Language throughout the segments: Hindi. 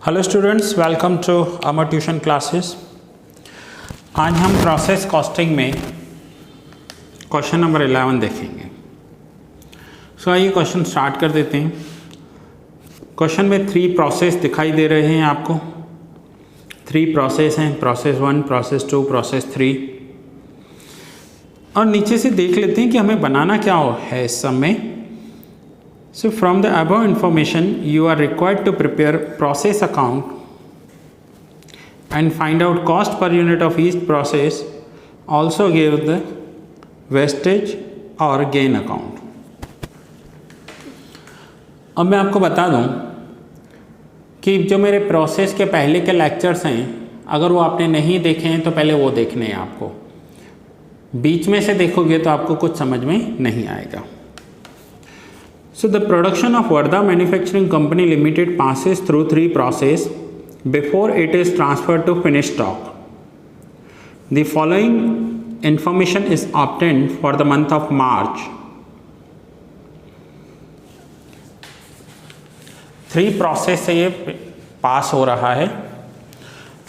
Hello students, welcome to our tuition classes. आज हम प्रोसेस कॉस्टिंग में क्वेश्चन नंबर 11 देखेंगे। सो आइए क्वेश्चन स्टार्ट कर देते हैं। क्वेश्चन में 3 प्रोसेस दिखाई दे रहे हैं आपको। 3 प्रोसेस हैं, प्रोसेस 1, प्रोसेस 2, प्रोसेस 3। और नीचे से देख लेते हैं कि हमें बनाना क्या है इस सब में। So from the above information, you are required to prepare process account and find out cost per unit of each process. Also give the wastage or gain account. अब मैं आपको बता दूं कि जो मेरे प्रोसेस के पहले के लेक्चर्स हैं, अगर वो आपने नहीं देखे हैं तो पहले वो देखने हैं आपको। बीच में से देखोगे तो आपको कुछ समझ में नहीं आएगा। So the production of Varda Manufacturing Company Limited passes through 3 processes before it is transferred to finished stock. The following information is obtained for the month of March. 3 process से ये पास हो रहा है।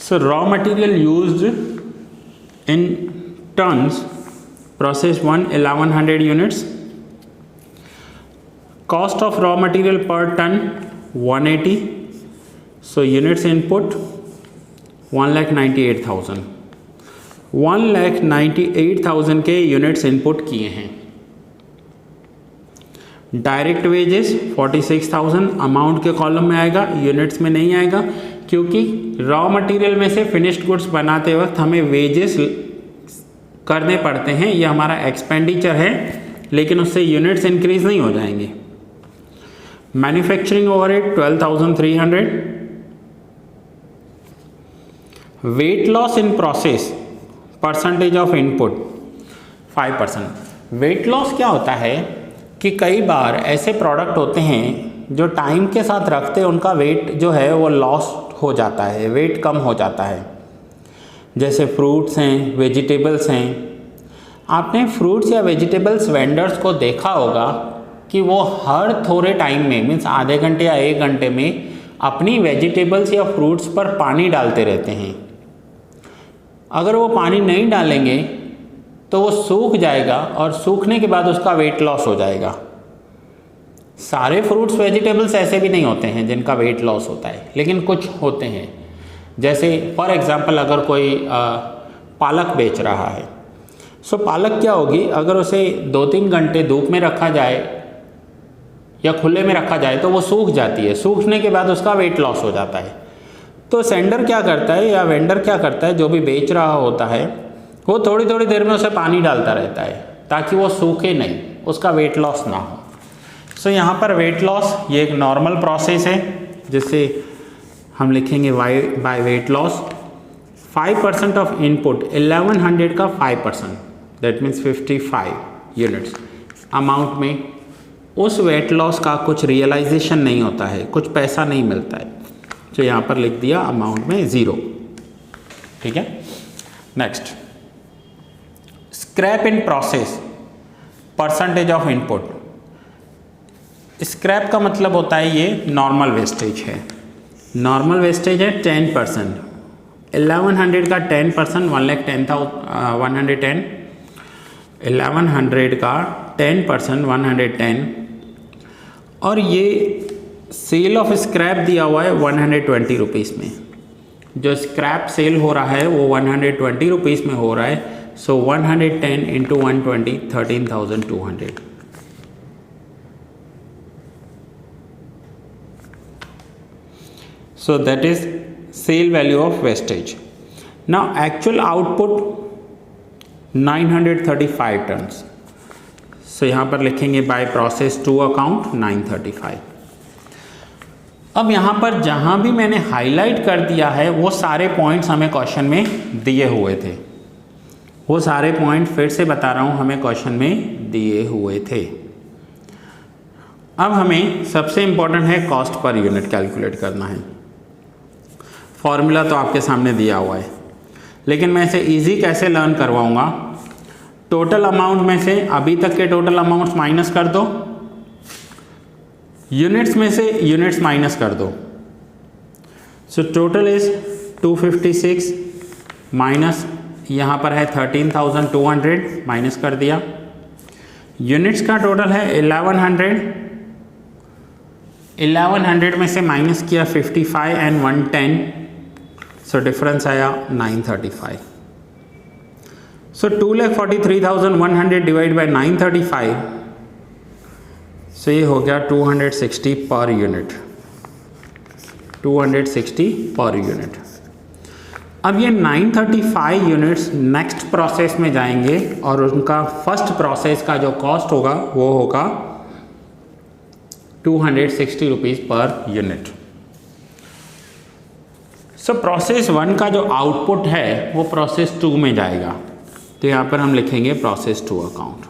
So raw material used in tons, process 1 1100 units. Cost of raw material per ton 180. So units input 1,98,000. 1,98,000 के यूनिट्स इनपुट किए हैं। डायरेक्ट वेजेस 46,000 अमाउंट के कॉलम में आएगा, यूनिट्स में नहीं आएगा, क्योंकि रॉ मटेरियल में से फिनिश्ड गुड्स बनाते वक्त हमें वेजेस करने पड़ते हैं। ये हमारा एक्सपेंडिचर है, लेकिन उससे यूनिट्स इंक्रीज नहीं हो जाएंगे। Manufacturing overhead 12,300। Weight loss in process percentage of input 5%। Weight loss क्या होता है कि कई बार ऐसे प्रोडक्ट होते हैं जो टाइम के साथ रखते उनका वेट जो है वो लॉस हो जाता है, वेट कम हो जाता है। जैसे फ्रूट्स हैं, वेजिटेबल्स हैं। आपने फ्रूट्स या वेजिटेबल्स वेंडर्स को देखा होगा कि वो हर थोड़े टाइम में, मीन्स आधे घंटे या 1 घंटे में अपनी वेजिटेबल्स या फ्रूट्स पर पानी डालते रहते हैं। अगर वो पानी नहीं डालेंगे तो वो सूख जाएगा और सूखने के बाद उसका वेट लॉस हो जाएगा। सारे फ्रूट्स वेजिटेबल्स ऐसे भी नहीं होते हैं जिनका वेट लॉस होता है, लेकिन कुछ होते हैं। जैसे फॉर एग्जांपल अगर कोई पालक बेच रहा है, सो पालक क्या होगी, अगर उसे 2-3 घंटे धूप में रखा जाए या खुले में रखा जाए तो वो सूख जाती है। सूखने के बाद उसका वेट लॉस हो जाता है। तो सेंडर क्या करता है या वेंडर क्या करता है, जो भी बेच रहा होता है, वो थोड़ी थोड़ी देर में उसे पानी डालता रहता है ताकि वो सूखे नहीं, उसका वेट लॉस ना हो। सो यहाँ पर वेट लॉस ये एक नॉर्मल प्रोसेस है, जिससे हम लिखेंगे by weight loss. 5% of input 1100 का 5%, दैट मीन्स 55 यूनिट्स अमाउंट में। उस वेट लॉस का कुछ रियलाइजेशन नहीं होता है, कुछ पैसा नहीं मिलता है, तो यहाँ पर लिख दिया अमाउंट में 0। ठीक है। Next, scrap in process percentage of input. Scrap का मतलब होता है ये नॉर्मल वेस्टेज है। नॉर्मल वेस्टेज है 10%। 1100 का 10% 110,110। 1100 का 10% 110। और ये सेल ऑफ स्क्रैप दिया हुआ है 120 रुपीज़ में। जो स्क्रैप सेल हो रहा है वो 120 रुपीज़ में हो रहा है। सो 110 into 120 13,200। So that is sale value of wastage. Now actual output 935 tons. So यहाँ पर लिखेंगे बाय प्रोसेस 2 अकाउंट 935। अब यहाँ पर जहाँ भी मैंने हाईलाइट कर दिया है वो सारे पॉइंट्स हमें क्वेश्चन में दिए हुए थे। वो सारे पॉइंट फिर से बता रहा हूँ, हमें क्वेश्चन में दिए हुए थे। अब हमें सबसे इम्पोर्टेंट है कॉस्ट पर यूनिट कैलकुलेट करना है। फॉर्मूला तो आपके सामने दिया हुआ है, लेकिन मैं इसे इजी कैसे लर्न करवाऊँगा। टोटल अमाउंट में से अभी तक के टोटल अमाउंट्स माइनस कर दो, यूनिट्स में से यूनिट्स माइनस कर दो। सो टोटल इज 256 माइनस यहाँ पर है 13,200 माइनस कर दिया। यूनिट्स का टोटल है 1100 में से माइनस किया 55 एंड 110, सो डिफरेंस आया 935। सो 2,43,100 डिवाइड बाई 935, सो ये हो गया 260 पर यूनिट, 260 पर यूनिट। अब ये 935 यूनिट्स नेक्स्ट प्रोसेस में जाएंगे और उनका फर्स्ट प्रोसेस का जो कॉस्ट होगा वो होगा 260 rupees per unit. So process 1 का जो आउटपुट है वो प्रोसेस 2 में जाएगा, तो यहाँ पर हम लिखेंगे process 2 account.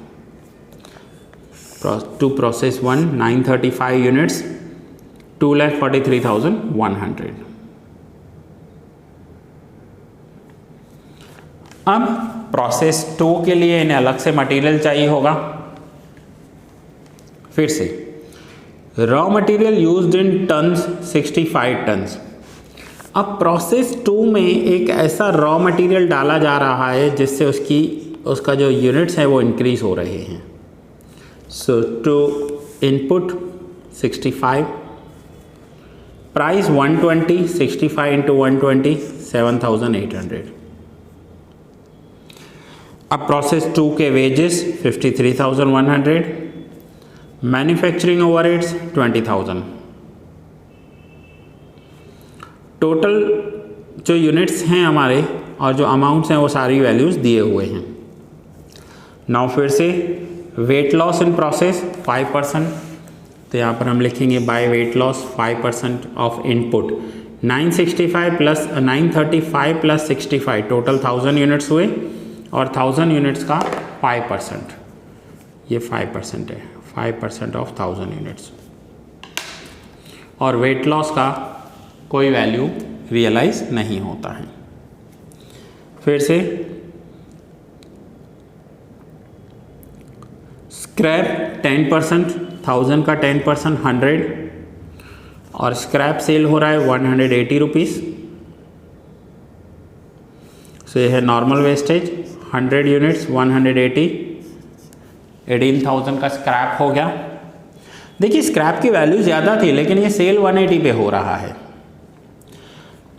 To process 1 935 units 2,43,100। अब प्रोसेस 2 के लिए इन्हें अलग से मटेरियल चाहिए होगा। फिर से raw material used in tons 65 tons. अब प्रोसेस 2 में एक ऐसा रॉ मटेरियल डाला जा रहा है जिससे उसका जो यूनिट्स है वो इंक्रीज हो रहे हैं। सो टू इनपुट 65, प्राइस 120, 65 इंटू 120 7,800। अब प्रोसेस 2 के वेजेस 53,100, मैन्युफैक्चरिंग ओवरहेड्स 20,000। टोटल जो यूनिट्स हैं हमारे और जो अमाउंट्स हैं वो सारी वैल्यूज़ दिए हुए हैं। नाउ फिर से वेट लॉस इन प्रोसेस 5%, तो यहाँ पर हम लिखेंगे by weight loss 5% of input 965 plus 935 plus 65 total 1000 units हुए और 1000 यूनिट्स का 5%, ये 5% है, 5% ऑफ 1000 यूनिट्स। और वेट लॉस का कोई वैल्यू रियलाइज नहीं होता है। फिर से स्क्रैप 10%, 1000 का 10% 100 और स्क्रैप सेल हो रहा है 180 रुपीज़। सो ये है नॉर्मल वेस्टेज 100 यूनिट्स 180, 18,000 का स्क्रैप हो गया। देखिए स्क्रैप की वैल्यू ज़्यादा थी लेकिन ये सेल 180 पे हो रहा है।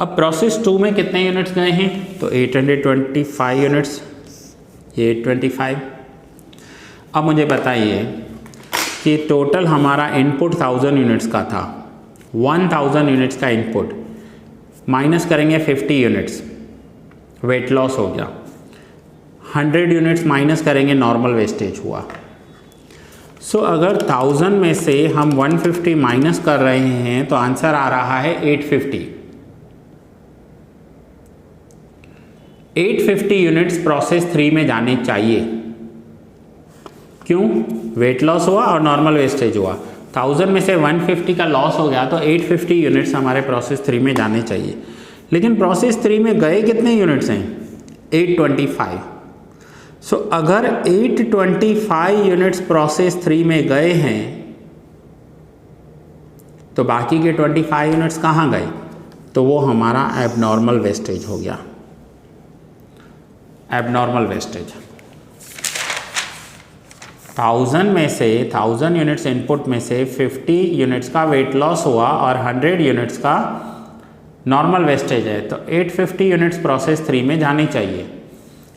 अब प्रोसेस 2 में कितने यूनिट्स गए हैं, तो 825 यूनिट्स, ये 825। अब मुझे बताइए कि टोटल हमारा इनपुट 1000 यूनिट्स का था, 1000 यूनिट्स का इनपुट माइनस करेंगे 50 यूनिट्स, वेट लॉस हो गया। 100 यूनिट्स माइनस करेंगे, नॉर्मल वेस्टेज हुआ। सो अगर 1000 में से हम 150 माइनस कर रहे हैं तो आंसर आ रहा है 850। 850 यूनिट्स प्रोसेस 3 में जाने चाहिए। क्यों? वेट लॉस हुआ और नॉर्मल वेस्टेज हुआ। 1000 में से 150 का लॉस हो गया तो 850 यूनिट्स हमारे प्रोसेस 3 में जाने चाहिए। लेकिन प्रोसेस 3 में गए कितने यूनिट्स हैं? 825। सो अगर 825 यूनिट्स प्रोसेस 3 में गए हैं तो बाकी के 25 यूनिट्स कहाँ गए? तो वो हमारा एबनॉर्मल वेस्टेज हो गया, एबनॉर्मल वेस्टेज। 1000 में से 1000 यूनिट्स इनपुट में से 50 यूनिट्स का वेट लॉस हुआ और 100 यूनिट्स का नॉर्मल वेस्टेज है, तो 850 यूनिट्स प्रोसेस 3 में जानी चाहिए।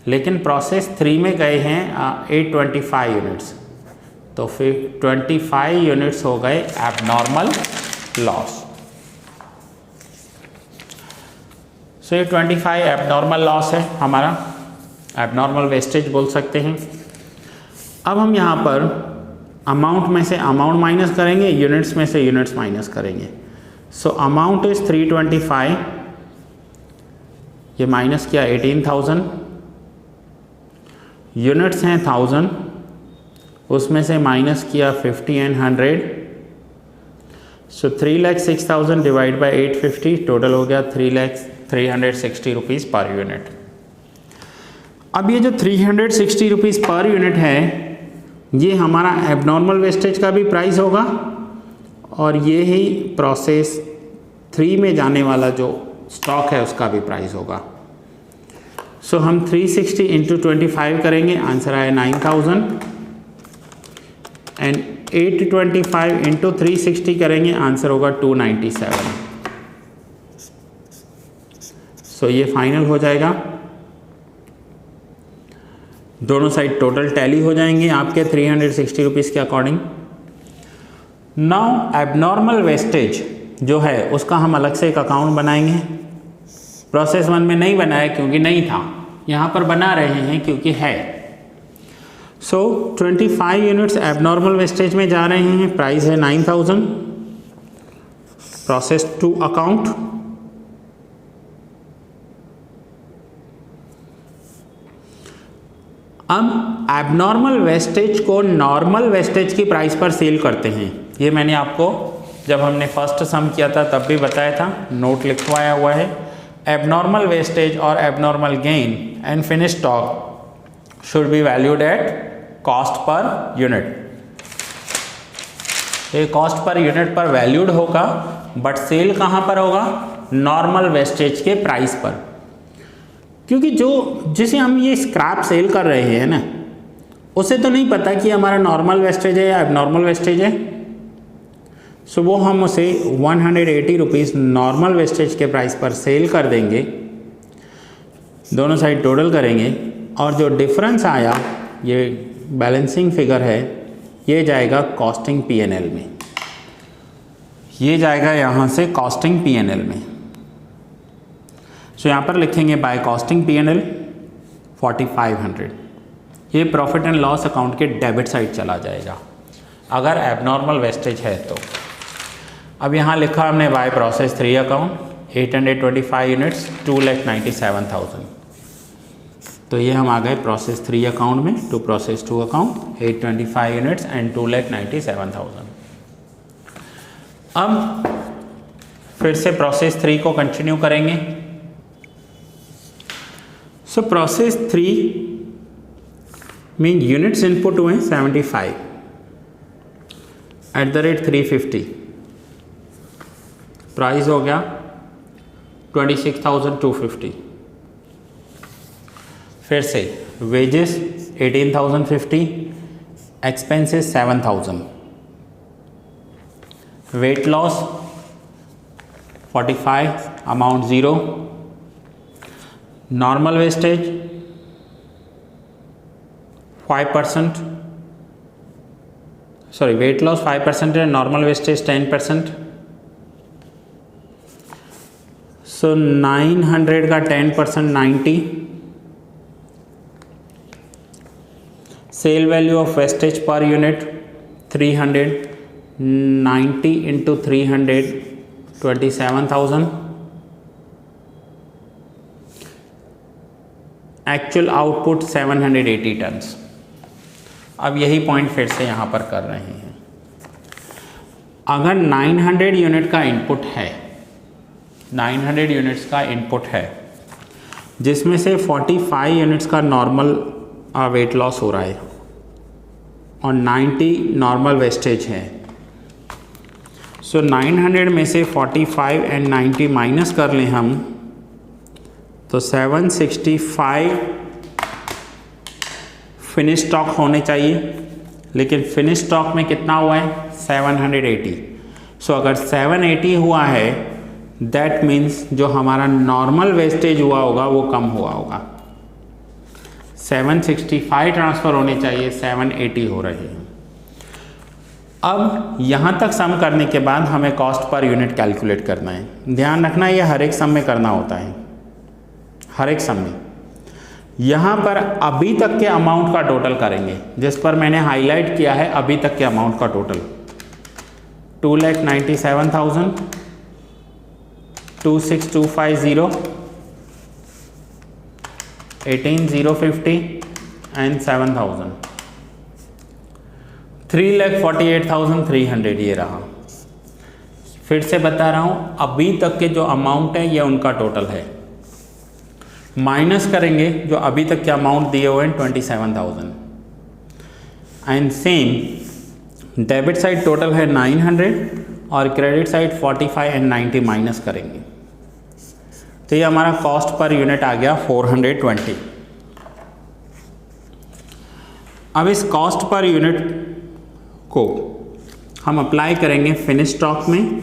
लेकिन प्रोसेस 3 में गए हैं 825 यूनिट्स, तो फिर 25 यूनिट्स हो गए एबनॉर्मल लॉस। सो ये 25 एबनॉर्मल लॉस है हमारा, एबनॉर्मल वेस्टेज बोल सकते हैं। अब हम यहाँ पर अमाउंट में से अमाउंट माइनस करेंगे, यूनिट्स में से यूनिट्स माइनस करेंगे। सो अमाउंट इज 325, ये माइनस किया 18,000, यूनिट्स हैं 1000, उसमें से माइनस किया 50 and 100, so 3,06,000 divide by 850, total हो गया 3,360 रुपीज़ पर यूनिट। अब ये जो 360 रुपीज़ पर यूनिट है ये हमारा एबनॉर्मल वेस्टेज का भी प्राइस होगा और ये ही प्रोसेस 3 में जाने वाला जो स्टॉक है उसका भी प्राइस होगा। सो हम 360 इंटू 25 करेंगे, आंसर आया 9000 एंड 825 इंटू 360 करेंगे, आंसर होगा 297। सो ये फाइनल हो जाएगा, दोनों साइड टोटल टैली हो जाएंगे आपके 360 रुपीज़ के अकॉर्डिंग। नाउ एबनॉर्मल वेस्टेज जो है उसका हम अलग से एक अकाउंट बनाएंगे। प्रोसेस 1 में नहीं बनाया क्योंकि नहीं था, यहाँ पर बना रहे हैं क्योंकि है। सो 25 यूनिट्स एबनॉर्मल वेस्टेज में जा रहे हैं, प्राइस है 9000, प्रोसेस 2 अकाउंट। अब एबनॉर्मल वेस्टेज को नॉर्मल वेस्टेज की प्राइस पर सेल करते हैं। ये मैंने आपको जब हमने फर्स्ट सम किया था तब भी बताया था, नोट लिखवाया हुआ है। एबनॉर्मल वेस्टेज और abnormal gain and finish stock should be valued at cost per unit. ये कॉस्ट पर यूनिट पर वैल्यूड होगा, बट सेल कहाँ पर होगा? नॉर्मल वेस्टेज के प्राइस पर, क्योंकि जिसे हम ये स्क्रैप सेल कर रहे हैं ना, उसे तो नहीं पता कि हमारा नॉर्मल वेस्टेज है या एबनॉर्मल वेस्टेज है। सो वो हम उसे 180 रुपीज़ नॉर्मल वेस्टेज के प्राइस पर सेल कर देंगे, दोनों साइड टोटल करेंगे, और जो डिफरेंस आया, ये बैलेंसिंग फिगर है, ये जाएगा कॉस्टिंग P&L में, ये जाएगा यहाँ से कॉस्टिंग P&L में। सो यहाँ पर लिखेंगे बाय कॉस्टिंग P&L 4500, ये प्रॉफिट एंड लॉस अकाउंट के डेबिट साइड चला जाएगा अगर एबनॉर्मल वेस्टेज है तो। अब यहाँ लिखा हमने बाय प्रोसेस 3 अकाउंट 825 यूनिट्स 2,97,000, तो ये हम आ गए प्रोसेस 3 अकाउंट में, to process 2 account 825 units and 2,97,000। अब फिर से प्रोसेस 3 को कंटिन्यू करेंगे। सो प्रोसेस 3 में यूनिट्स इनपुट हुए 75 @350, प्राइस हो गया 26,250। फिर से wages 18,050, expenses 7,000, weight loss 45, amount 0, normal wastage 5%, sorry weight loss 5% है, नॉर्मल वेस्टेज 10%। सो 900 का 10% 90, sale value of wastage per unit 300, 90 into 300 27,000, actual output 780 tons. अब यही पॉइंट फिर से यहाँ पर कर रहे हैं, अगर 900 यूनिट का इनपुट है, 900 यूनिट्स का इनपुट है, जिसमें से 45 यूनिट्स का नॉर्मल वेट लॉस हो रहा है और 90 नॉर्मल वेस्टेज है। सो 900 में से 45 एंड 90 माइनस कर लें हम, तो 765 फिनिश स्टॉक होने चाहिए, लेकिन फिनिश स्टॉक में कितना हुआ है? 780। सो अगर 780 हुआ है, दैट मीन्स जो हमारा नॉर्मल वेस्टेज हुआ होगा वो कम हुआ होगा। 765 ट्रांसफ़र होने चाहिए, 780 हो रहे हैं। अब यहाँ तक सम करने के बाद हमें कॉस्ट पर यूनिट कैलकुलेट करना है। ध्यान रखना, ये हर एक सम में करना होता है, हर एक सम में। यहाँ पर अभी तक के अमाउंट का टोटल करेंगे, जिस पर मैंने हाईलाइट किया है अभी तक के अमाउंट का टोटल 2,97,000, 26,250, 18,050 एंड 7,000, 3,48,300 ये रहा। फिर से बता रहा हूँ, अभी तक के जो अमाउंट है ये उनका टोटल है, माइनस करेंगे जो अभी तक के अमाउंट दिए हुए हैं 27,000, and same debit side total है 900 और क्रेडिट साइड 45 एंड 90 माइनस करेंगे, तो ये हमारा कॉस्ट पर यूनिट आ गया 420। अब इस कॉस्ट पर यूनिट को हम अप्लाई करेंगे फिनिश स्टॉक में,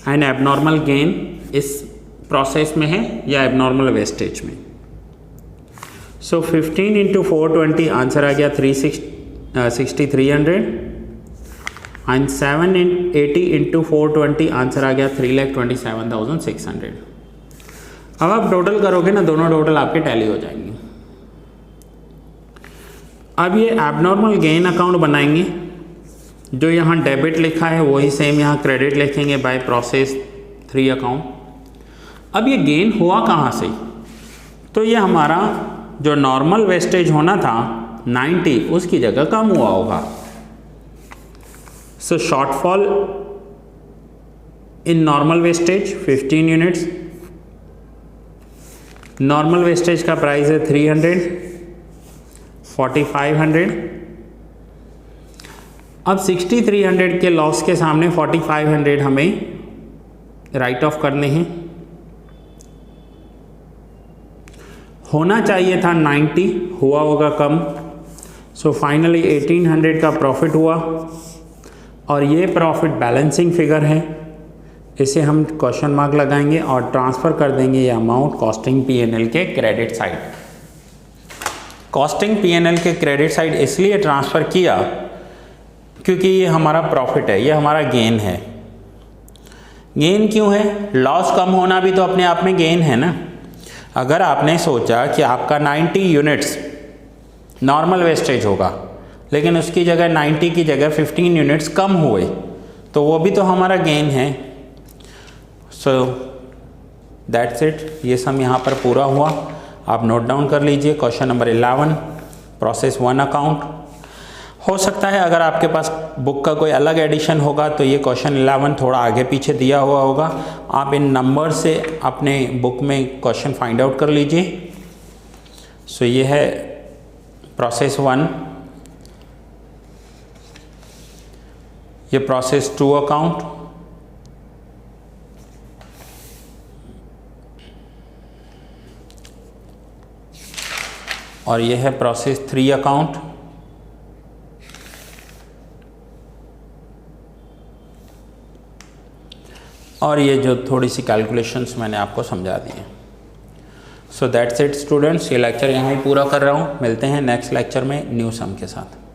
एंड एबनॉर्मल गेन इस प्रोसेस में है या एबनॉर्मल वेस्टेज में। सो 15 इंटू 420 आंसर आ गया 6300 एंड 780 इंटू 420 आंसर आ गया 3,27,600। अब आप टोटल करोगे ना, दोनों टोटल आपके टैली हो जाएंगे। अब ये एबनॉर्मल गेन अकाउंट बनाएंगे, जो यहाँ डेबिट लिखा है वही सेम यहाँ क्रेडिट लिखेंगे बाय प्रोसेस 3 अकाउंट। अब ये गेन हुआ कहाँ से, तो ये हमारा जो नॉर्मल वेस्टेज होना था 90 उसकी जगह कम हुआ होगा। So shortfall in normal wastage 15 units, normal wastage का प्राइस है 300, 4500। अब 6300 के लॉस के सामने 4500 हमें राइट ऑफ करने हैं। होना चाहिए था 90, हुआ होगा कम, सो फाइनली 1800 का प्रॉफिट हुआ, और ये प्रॉफिट बैलेंसिंग फिगर है, इसे हम क्वेश्चन मार्क लगाएंगे और ट्रांसफ़र कर देंगे ये अमाउंट कॉस्टिंग पीएनएल के क्रेडिट साइड। कॉस्टिंग पीएनएल के क्रेडिट साइड इसलिए ट्रांसफ़र किया क्योंकि ये हमारा प्रॉफिट है, ये हमारा गेन है। गेन क्यों है? लॉस कम होना भी तो अपने आप में गेन है ना। अगर आपने सोचा कि आपका 90 यूनिट्स नॉर्मल वेस्टेज होगा, लेकिन उसकी जगह 90 की जगह 15 यूनिट्स कम हुए, तो वो भी तो हमारा गेन है। सो दैट्स इट, ये सम यहाँ पर पूरा हुआ। आप नोट डाउन कर लीजिए। Question number 11 process 1 account. हो सकता है अगर आपके पास बुक का कोई अलग एडिशन होगा तो ये क्वेश्चन 11 थोड़ा आगे पीछे दिया हुआ होगा। आप इन नंबर से अपने बुक में क्वेश्चन फाइंड आउट कर लीजिए। सो ये है प्रोसेस 1, ये प्रोसेस 2 अकाउंट, और ये है प्रोसेस 3 अकाउंट, और ये जो थोड़ी सी कैलकुलेशंस मैंने आपको समझा दी है। सो दैट्स इट स्टूडेंट्स, ये लेक्चर यहाँ ही पूरा कर रहा हूँ। मिलते हैं नेक्स्ट लेक्चर में न्यू सम के साथ।